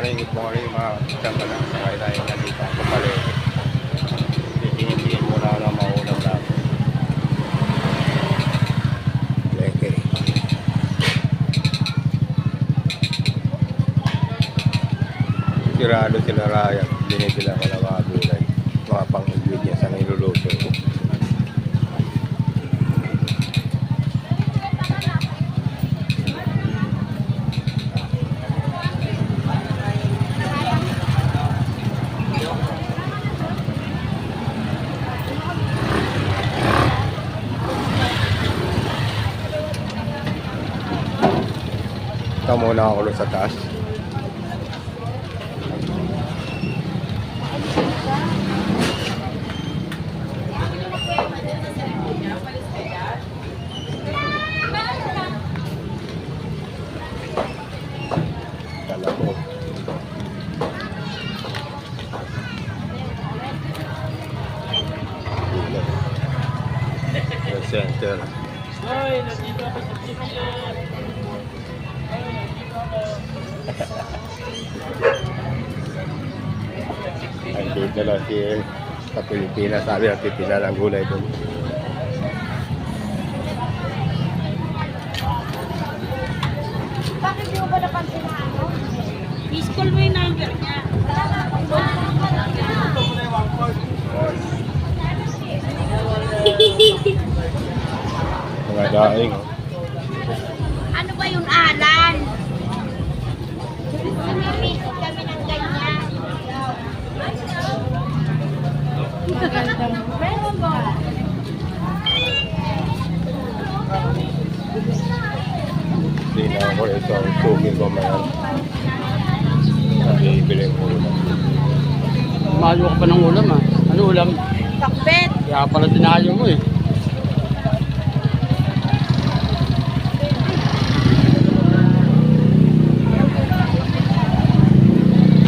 morning mga kasama na. Sakay tayo na dito ako pala. Tingin muna na maulang natin. Okay. Sirado sila Ryan. Binibila ko na mga gulay. Mga pang-ingredients na niluluto ko. Ito muna ako sa taas. Kala ko. Center. Hoy, nandito ako sa Chipyo. Andito lang si sa Pilipinas, sabi natin pila ng gulay doon. Bakit di mo ba napansin na ano? Miss-call mo yung number niya. Mga daing. Ano ba yung alan? Sumipisip kami ng ganyan. Meron ba? Hindi na ako ito ang tugin ko mayan. Nabibili mo ulam. Mahalo ka pa ng ulam ah. Ano ulam? Takbet. Kaya pala tinayo mo eh.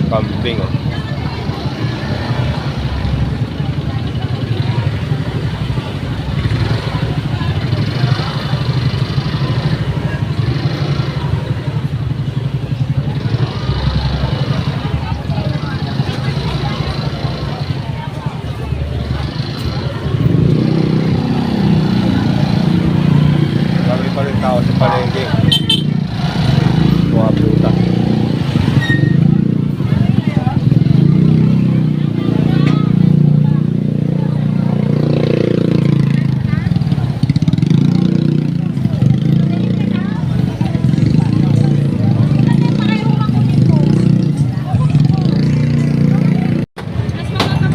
Kambing oh. Marami pa rin tao sa palengke. Mga prutas.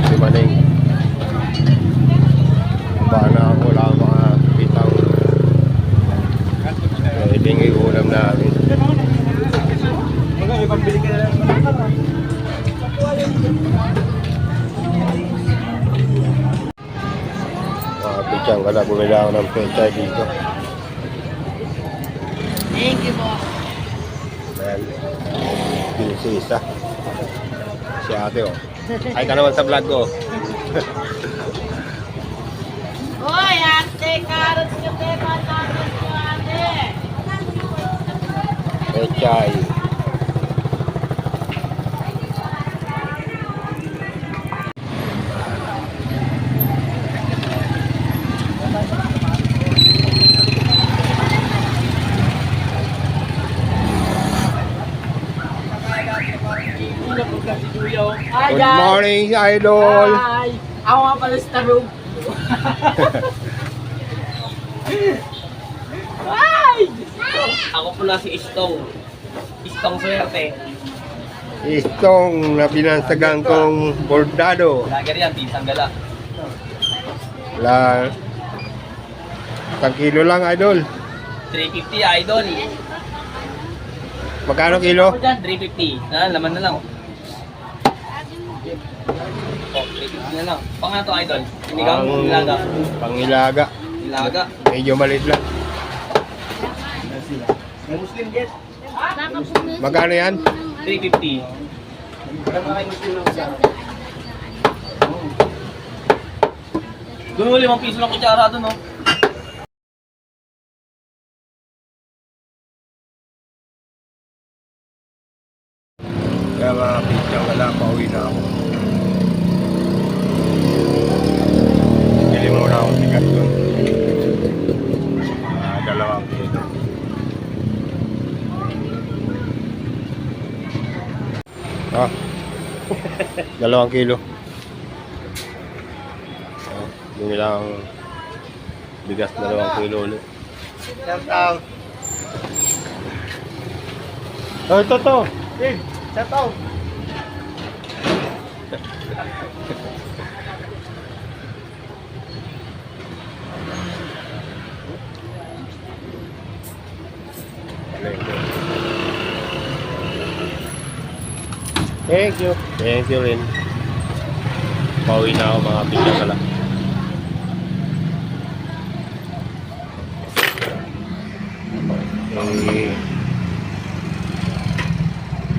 Si Maning. Baka na ako lang mga pitang ibingay ulam namin. Mga pitang wala, bumila ako ng pechay dito. Thank you po. Dahil pinisisa. Si ate oh. Ay ka naman sa vlog ko. Hoy, ate, carrots ka, te, patatas ko, ate. Pechay. Good morning, idol. Hi! Ako nga pala si Tarug. Hi! Ako pala si Istong. Istong Swerte. Istong na binansagan kong bordado. Lager yan, pisang gala. La 1 kilo lang, idol. 350 idol. Magkano kilo? Ako dyan, 350. Laman na lang. Oh, 350 na lang. Pang ano to idol? Sinigang, nilaga. Pangilaga. Nilaga. Medyo maliit lang. May Muslim get. Magkano yan? 350. Doon mo 5 piso lang kutsara doon, no? Kaya mga pityang wala, pauwi na ako. Bili muna akong tikat doon. 2 kilo. Ah, 2 kilo. Bumili lang bigas 2 kilo ulit. Shout out. Oh, ito to. Dave, shout out. Thank you. Thank you rin. Pauwi na ako mga pityang pala.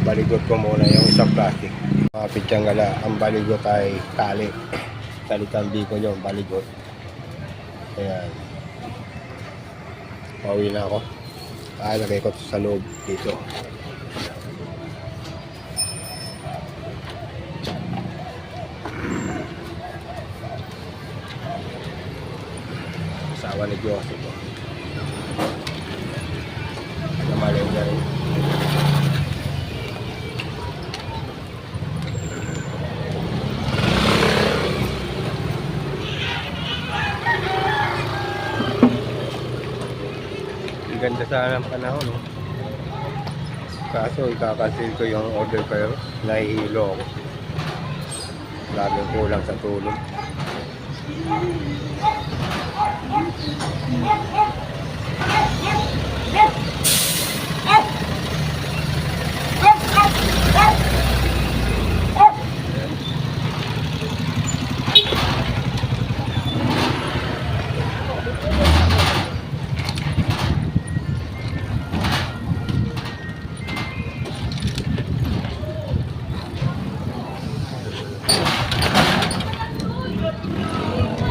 Baligot ko muna yung isang plastic. Mga pityang gala, ang baligot ay tali. Talitang biko yung baligot. Ayan. Pauwi na ako. Lagay ko sa loob dito. Asawa ni Diyos ito. Namalay niya rin. Ganda sana ang panahon, no? Kaso ikakasil ko yung order pero nahihilo ako. Laging kulang sa tulong.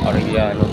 Ariano.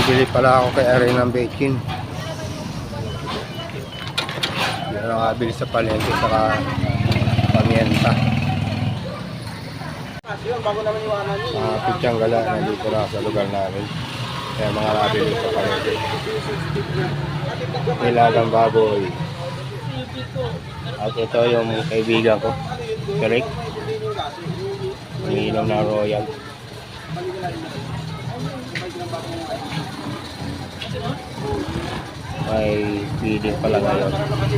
Bili pala ako kay Aray ng bacon. Hindi na nakabili sa palengke saka pamienta. Mga pityang gala nandito na sa lugar namin. Kaya mga nabili sa palengke. Nilagang baboy. At ito yung kaibigan ko, Derek. Umiinom na Royal. May feeding pala ngayon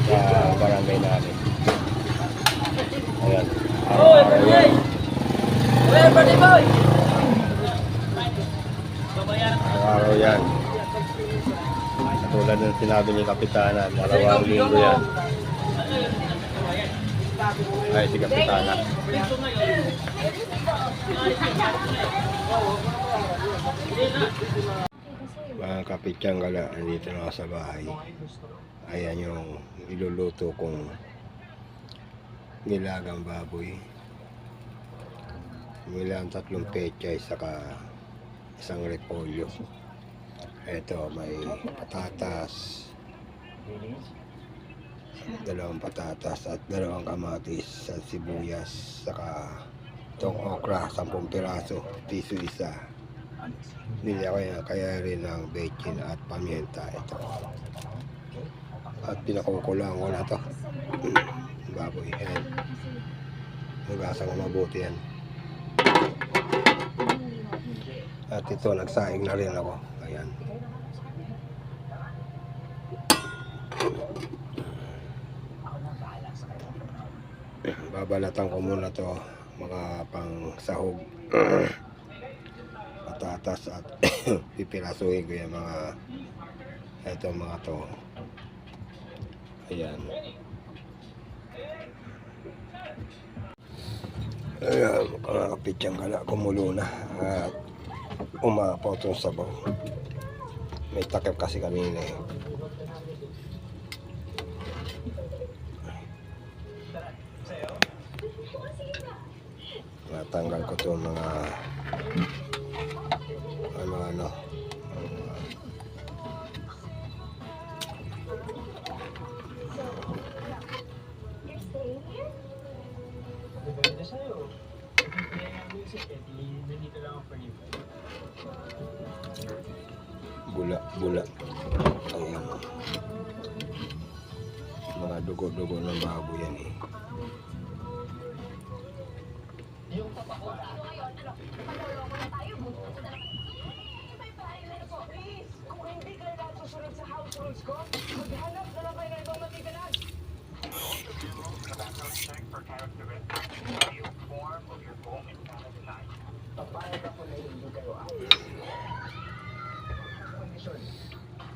sa barangay namin. Ayan. Araw yan. Katulad ng sinabi ni Kapitana, 2 linggo yan. Ay, si Kapitana. Mga kapityang gala, andito na ako sa bahay. Ayan yung iluluto kong nilagang baboy. Nilang 3 pechay saka 1 repolyo. Ito may patatas, 2 patatas at 2 kamatis at sibuyas, saka itong okra 10 piraso, piso isa. Bili ako yan, kaya rin ng bacon at pamienta ito. At pinakukulang ko na to. Baboy yan. Magasa ko mabuti yan. At ito, nagsaing na rin ako. Ayan. Babalatan ko muna to, mga pang sahog. Patatas at pipirasuhin ko yung mga ito mga to. Ayan. Ayan, mga kapitsang gala, kumulo na at umapaw itong sabaw. May takip kasi kanina eh. Natanggal ko itong mga ano Maganda sa'yo. Kaya ang music eh, nandito lang ako for you. bula. Ayan. Mga dugo-dugo ng baboy yan eh.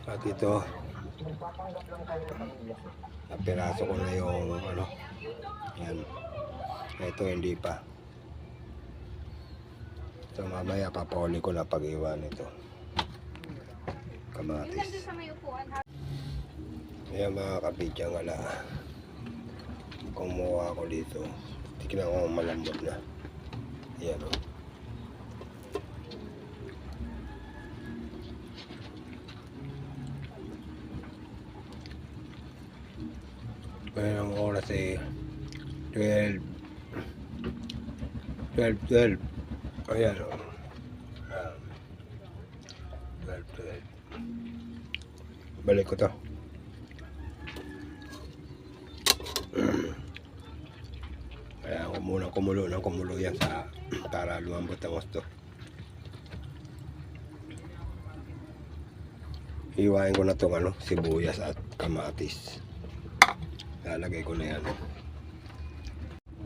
At ito, napiraso ko na yung ano, yan. Ito hindi pa. So mamaya papauli ko na pag-iwan ito. Kamatis. Ayan mga kabidyang ala. Kumuha ako dito. Tignan ko malambot na. Ayan o. Ngayon ang oras ay 12. Ayan o. 12. Balik ko to. Kaya ako muna kumulo yan sa para lumambot ang gusto. Hiwain ko na itong ano, sibuyas at kamatis. Lalagay ko na yan.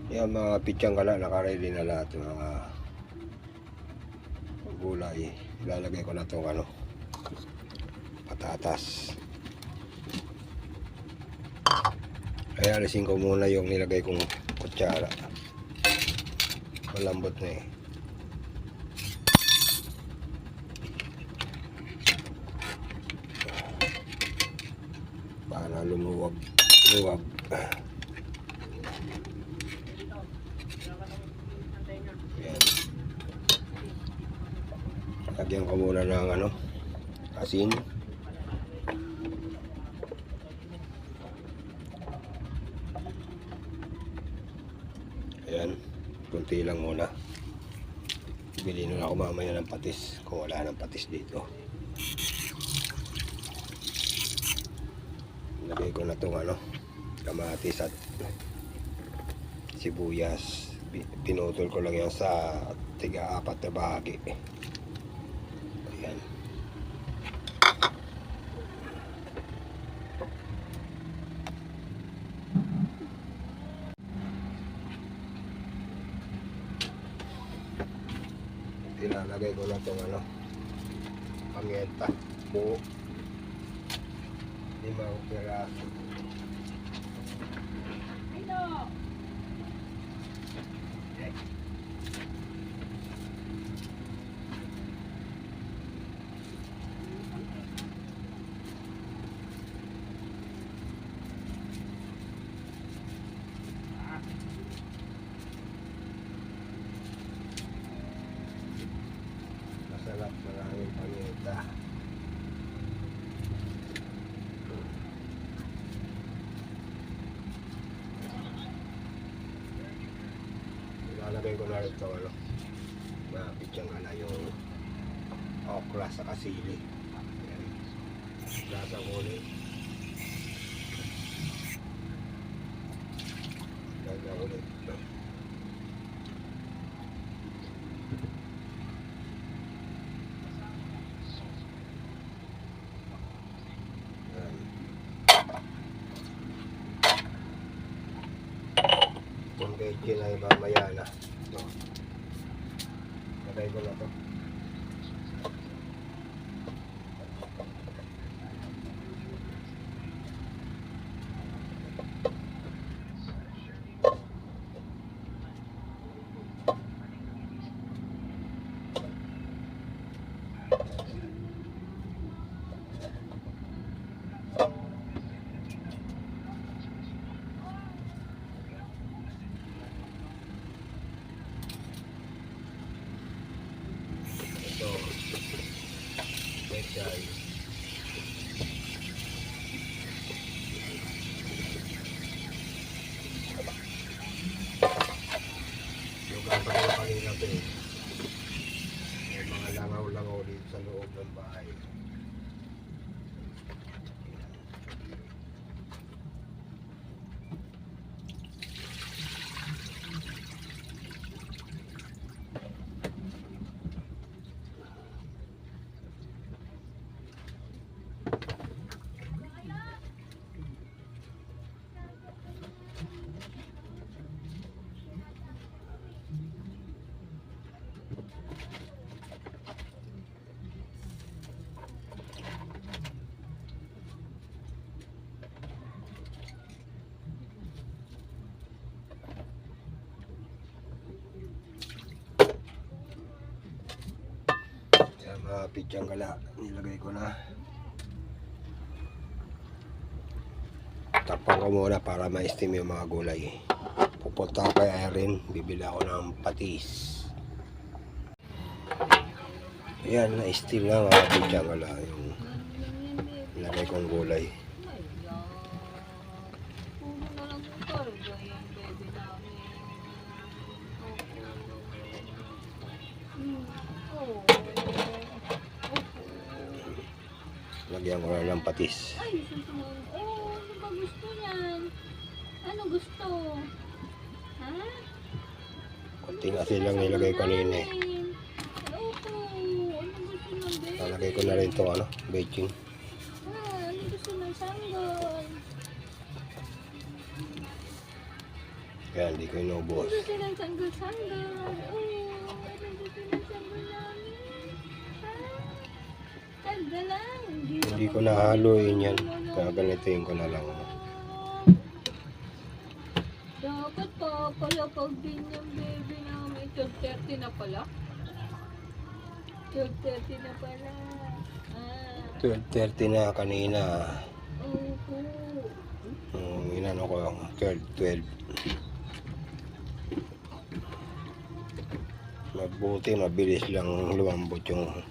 Yan mga pitsang gala, nakaready na lahat ng mga gulay. Lalagay ko na itong ano, patatas. Kaya alisin ko muna yung nilagay kong kutsara. Malambot na eh. Para lumuwag. Ayan. Lagyan ko muna ng ano, asin. Ayan, kunti lang muna. Bili na ako mamaya ng patis kung wala ng patis dito. Lagay ko na itong ano, kamatis at sibuyas. Pinutol ko lang yan sa tiga-apat na bahagi. Ayan. Ilalagay ko na itong ano, pamienta, buo. 5 piraso. Masarap, maraming pamienta. Ilalagay ko na rin ito ano, mapitsang ala yung okra sa kasili. Ayan. Lasa ulit. Lasa ulit. Beche na yung mamaya na. So, lagay ko na to. Ito, pechay. Lugasan ko kanina ito eh. May mga langaw-langaw dito sa loob ng bahay. Yan, mga pitsang gala, nilagay ko na. Tapang ko muna para ma-steam yung mga gulay. Pupunta ako kay Irene, bibili ako ng patis. Ayan, na-steam na mga pitsang gala yung nilagay kong gulay. Lagyan ko na ng patis. Ay, susunod. Oh, ano ba gusto niyan? Ano gusto? Ha? Kunting asin lang nilagay ko kanina eh. Opo. Ano gusto ng baby? Nalagay ko na rin ito, ano, baking. Ano gusto ng sanggol? Kaya hindi ko inubos. Ano gusto ng sanggol-sanggol? Oh, ano gusto ng sanggol namin? Ha? Tanda lang. Hindi ko nahaluin yan. Kaya ganituin ko na lang. Dapat pa pala pag din yung baby namin. 12:30 na pala. 12:30 na pala. 12:30 na kanina. Opo. Inano ko 12. Mabuti, mabilis lang lumambot yung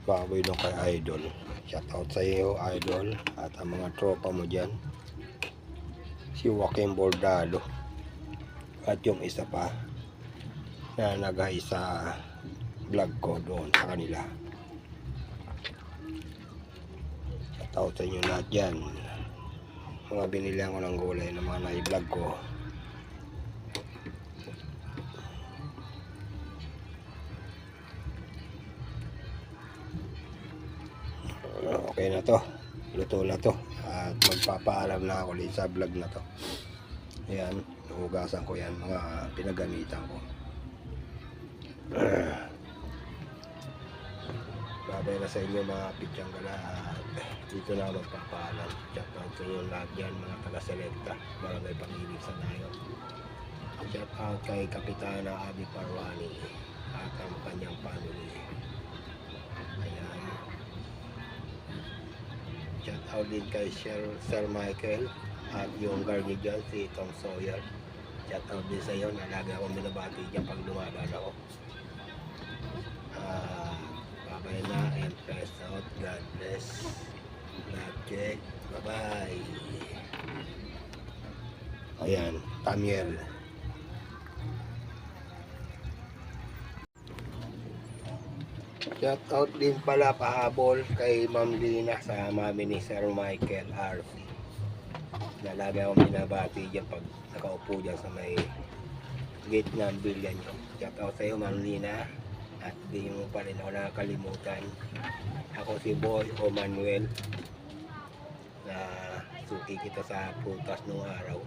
baboy nung kay Idol. Shout out sa iyo, Idol, at ang mga tropa mo dyan. Si Joaquin Bordalo. At yung isa pa na nag-hi sa vlog ko doon sa kanila. Shout out sa inyo lahat dyan. Mga binilihan ko ng gulay ng mga na-vlog ko. Okay na to, luto na to, at magpapaalam na ako ulit sa vlog na to. Ayan, hugasan ko yan, mga pinagamitan ko. Babay na sa inyo mga pitsang gala, dito na magpapaalam. Shout out sa inyo lahat yan, mga taga-selecta, barangay Pag-ibig sa Nayo. Shout out kay Kapitana Abby Parwani at ang kanyang family. Ayan. Shout out din kay Sir Michael at yung guardian dyan, si Tom Sawyer. Shout out din sa iyo, nalaga akong binabati dyan pag dumadaan ako. Babay na and press out. God bless. Love check. Bye bye. Ayan, Tamiel. Shout out din pala pahabol kay Ma'am Lina sa mami ni Sir Michael RC. Nalaga akong binabati dyan pag nakaupo dyan sa may gate ng bilyan nyo. Shout out sa iyo Ma'am Lina. At di mo pa rin ako nakakalimutan. Ako si Boy o Manuel na suki kita sa prutas nung araw.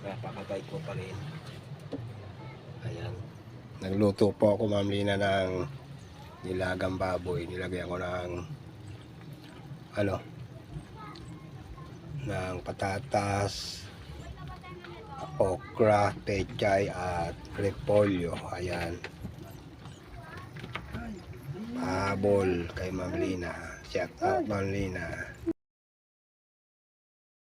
Napakabait ko pa rin. Ayan. Nagluto po ako, Ma'am Lina, ng nilagang baboy. Nilagyan ko ng ng patatas, okra, pechay at repolyo. Ayan. Pabol kay Ma'am Lina. Shout out, Ma'am Lina.